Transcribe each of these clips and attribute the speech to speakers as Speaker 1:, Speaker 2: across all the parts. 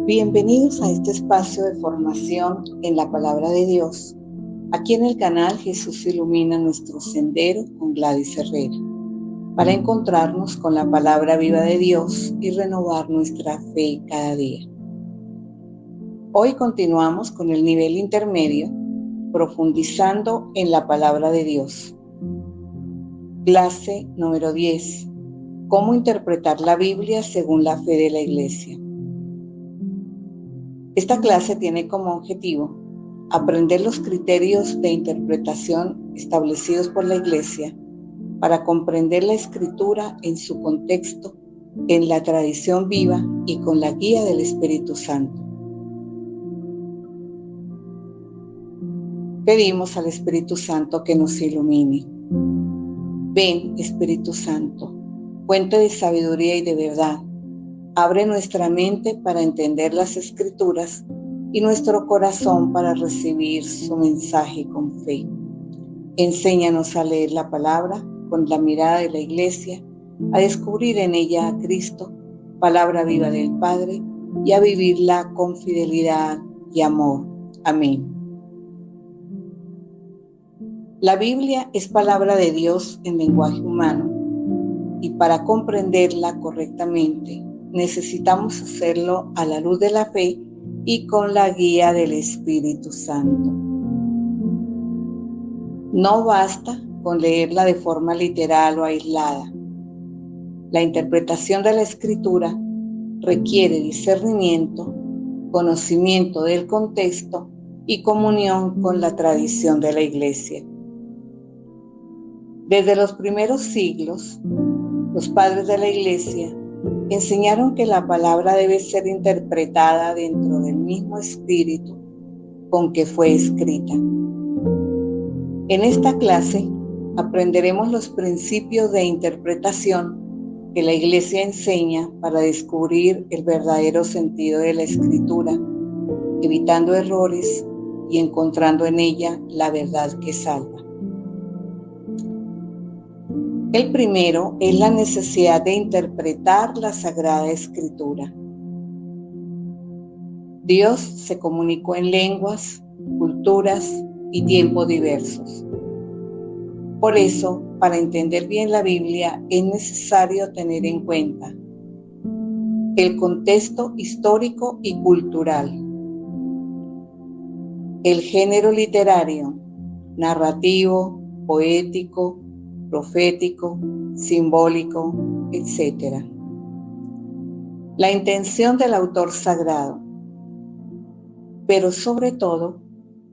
Speaker 1: Bienvenidos a este espacio de formación en la Palabra de Dios. Aquí en el canal Jesús ilumina nuestro sendero con Gladys Herrera, para encontrarnos con la Palabra viva de Dios y renovar nuestra fe cada día. Hoy continuamos con el nivel intermedio, profundizando en la Palabra de Dios. Clase número 10. ¿Cómo interpretar la Biblia según la fe de la Iglesia? Esta clase tiene como objetivo aprender los criterios de interpretación establecidos por la Iglesia para comprender la Escritura en su contexto, en la tradición viva y con la guía del Espíritu Santo. Pedimos al Espíritu Santo que nos ilumine. Ven, Espíritu Santo, fuente de sabiduría y de verdad. Abre nuestra mente para entender las Escrituras y nuestro corazón para recibir su mensaje con fe. Enséñanos a leer la palabra con la mirada de la Iglesia, a descubrir en ella a Cristo, palabra viva del Padre, y a vivirla con fidelidad y amor. Amén. La Biblia es palabra de Dios en lenguaje humano, y para comprenderla correctamente, necesitamos hacerlo a la luz de la fe y con la guía del Espíritu Santo. No basta con leerla de forma literal o aislada. La interpretación de la Escritura requiere discernimiento, conocimiento del contexto y comunión con la tradición de la Iglesia. Desde los primeros siglos, los padres de la Iglesia enseñaron que la palabra debe ser interpretada dentro del mismo espíritu con que fue escrita. En esta clase aprenderemos los principios de interpretación que la Iglesia enseña para descubrir el verdadero sentido de la Escritura, evitando errores y encontrando en ella la verdad que salva. El primero es la necesidad de interpretar la Sagrada Escritura. Dios se comunicó en lenguas, culturas y tiempos diversos. Por eso, para entender bien la Biblia, es necesario tener en cuenta el contexto histórico y cultural, el género literario, narrativo, poético, profético, simbólico, etc. La intención del autor sagrado. Pero sobre todo,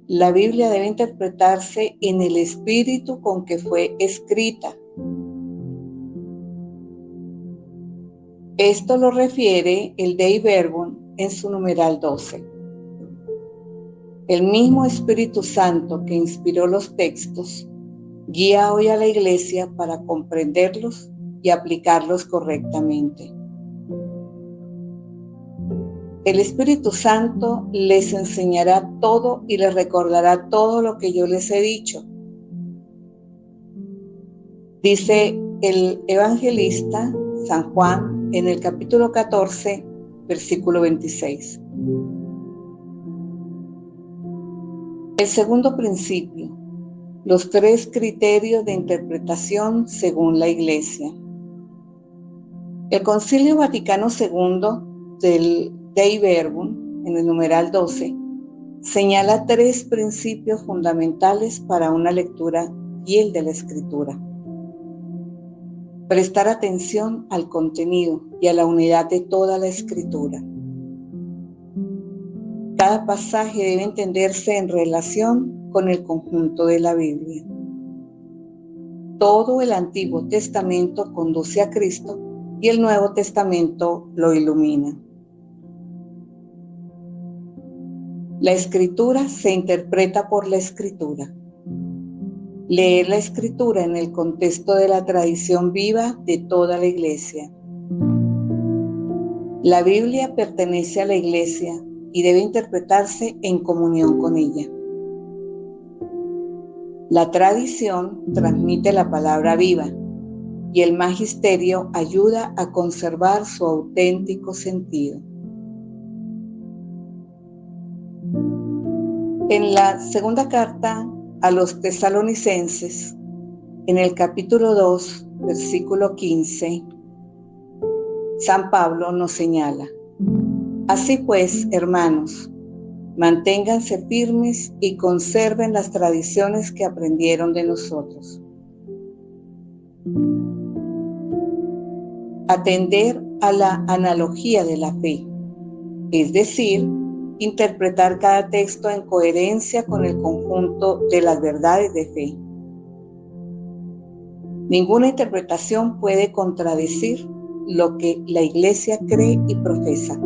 Speaker 1: la Biblia debe interpretarse en el espíritu con que fue escrita. Esto lo refiere el Dei Verbum en su numeral 12. El mismo Espíritu Santo que inspiró los textos guía hoy a la Iglesia para comprenderlos y aplicarlos correctamente. El Espíritu Santo les enseñará todo y les recordará todo lo que yo les he dicho. Dice el evangelista San Juan en el capítulo 14, versículo 26. El segundo principio. Los tres criterios de interpretación según la Iglesia. El Concilio Vaticano II del Dei Verbum, en el numeral 12, señala tres principios fundamentales para una lectura fiel de la Escritura. Prestar atención al contenido y a la unidad de toda la Escritura. Cada pasaje debe entenderse en relación con el conjunto de la Biblia. Todo el Antiguo Testamento conduce a Cristo y el Nuevo Testamento lo ilumina. La Escritura se interpreta por la Escritura. Leer la Escritura en el contexto de la tradición viva de toda la Iglesia. La Biblia pertenece a la Iglesia y debe interpretarse en comunión con ella. La tradición transmite la palabra viva y el magisterio ayuda a conservar su auténtico sentido. En la segunda carta a los tesalonicenses, en el capítulo 2, versículo 15, San Pablo nos señala: así pues, hermanos, manténganse firmes y conserven las tradiciones que aprendieron de nosotros. Atender a la analogía de la fe, es decir, interpretar cada texto en coherencia con el conjunto de las verdades de fe. Ninguna interpretación puede contradecir lo que la Iglesia cree y profesa.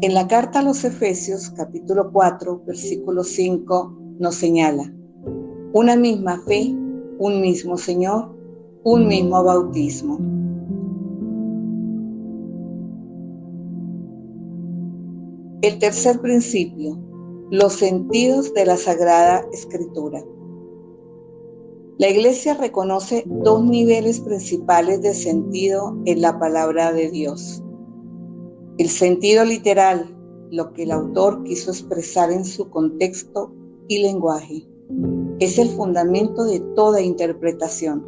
Speaker 1: En la carta a los Efesios, capítulo 4, versículo 5, nos señala: una misma fe, un mismo Señor, un mismo bautismo. El tercer principio: los sentidos de la Sagrada Escritura. La Iglesia reconoce dos niveles principales de sentido en la palabra de Dios. El sentido literal, lo que el autor quiso expresar en su contexto y lenguaje, es el fundamento de toda interpretación.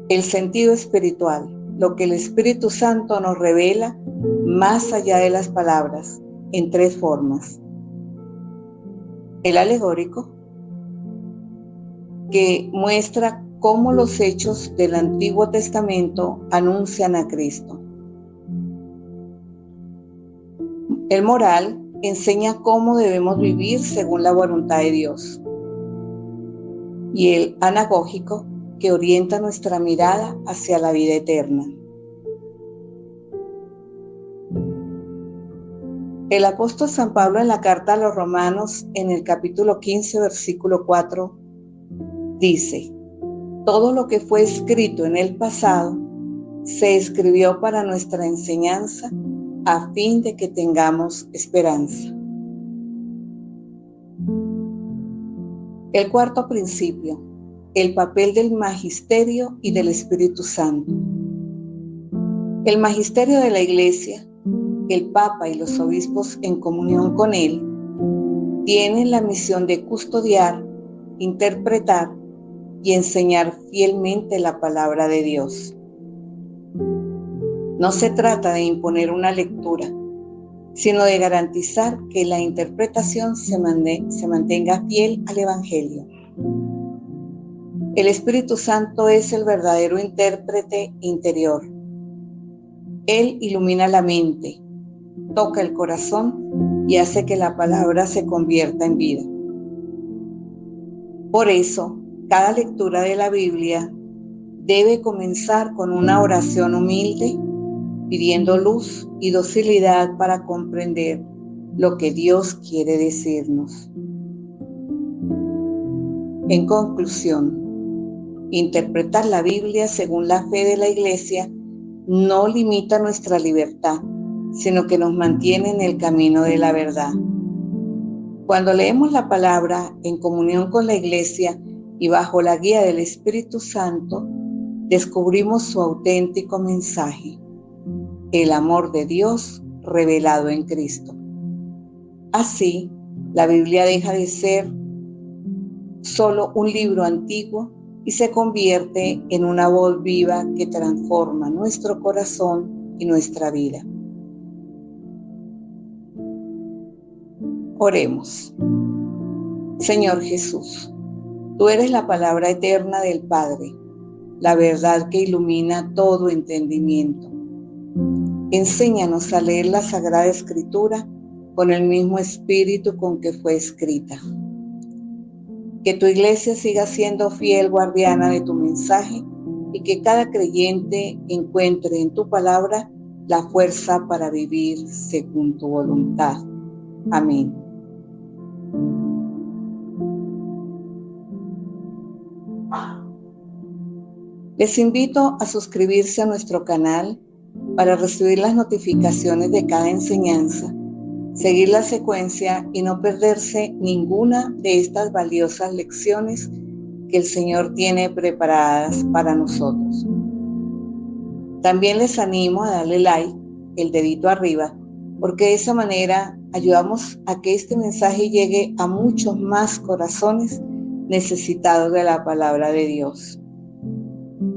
Speaker 1: El sentido espiritual, lo que el Espíritu Santo nos revela más allá de las palabras, en tres formas. El alegórico, que muestra cómo los hechos del Antiguo Testamento anuncian a Cristo. El moral enseña cómo debemos vivir según la voluntad de Dios. Y el anagógico, que orienta nuestra mirada hacia la vida eterna. El apóstol San Pablo, en la carta a los Romanos, en el capítulo 15, versículo 4, dice: todo lo que fue escrito en el pasado se escribió para nuestra enseñanza, a fin de que tengamos esperanza. El cuarto principio: el papel del magisterio y del Espíritu Santo. El magisterio de la Iglesia, el Papa y los obispos en comunión con él, tienen la misión de custodiar, interpretar y enseñar fielmente la palabra de Dios. No se trata de imponer una lectura, sino de garantizar que la interpretación se mantenga fiel al Evangelio. El Espíritu Santo es el verdadero intérprete interior. Él ilumina la mente, toca el corazón y hace que la palabra se convierta en vida. Por eso, cada lectura de la Biblia debe comenzar con una oración humilde, pidiendo luz y docilidad para comprender lo que Dios quiere decirnos. En conclusión, interpretar la Biblia según la fe de la Iglesia no limita nuestra libertad, sino que nos mantiene en el camino de la verdad. Cuando leemos la palabra en comunión con la Iglesia y bajo la guía del Espíritu Santo, descubrimos su auténtico mensaje: el amor de Dios revelado en Cristo. Así, la Biblia deja de ser solo un libro antiguo y se convierte en una voz viva que transforma nuestro corazón y nuestra vida. Oremos. Señor Jesús, tú eres la palabra eterna del Padre, la verdad que ilumina todo entendimiento. Enséñanos a leer la Sagrada Escritura con el mismo espíritu con que fue escrita. Que tu Iglesia siga siendo fiel guardiana de tu mensaje y que cada creyente encuentre en tu palabra la fuerza para vivir según tu voluntad. Amén. Les invito a suscribirse a nuestro canal para recibir las notificaciones de cada enseñanza, seguir la secuencia y no perderse ninguna de estas valiosas lecciones que el Señor tiene preparadas para nosotros. También les animo a darle like, el dedito arriba, porque de esa manera ayudamos a que este mensaje llegue a muchos más corazones necesitados de la palabra de Dios.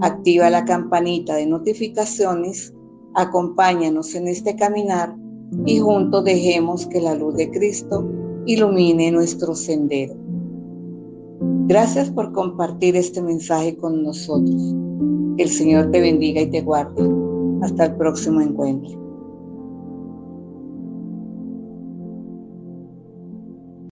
Speaker 1: Activa la campanita de notificaciones, acompáñanos en este caminar y juntos dejemos que la luz de Cristo ilumine nuestro sendero. Gracias por compartir este mensaje con nosotros. Que el Señor te bendiga y te guarde. Hasta el próximo encuentro.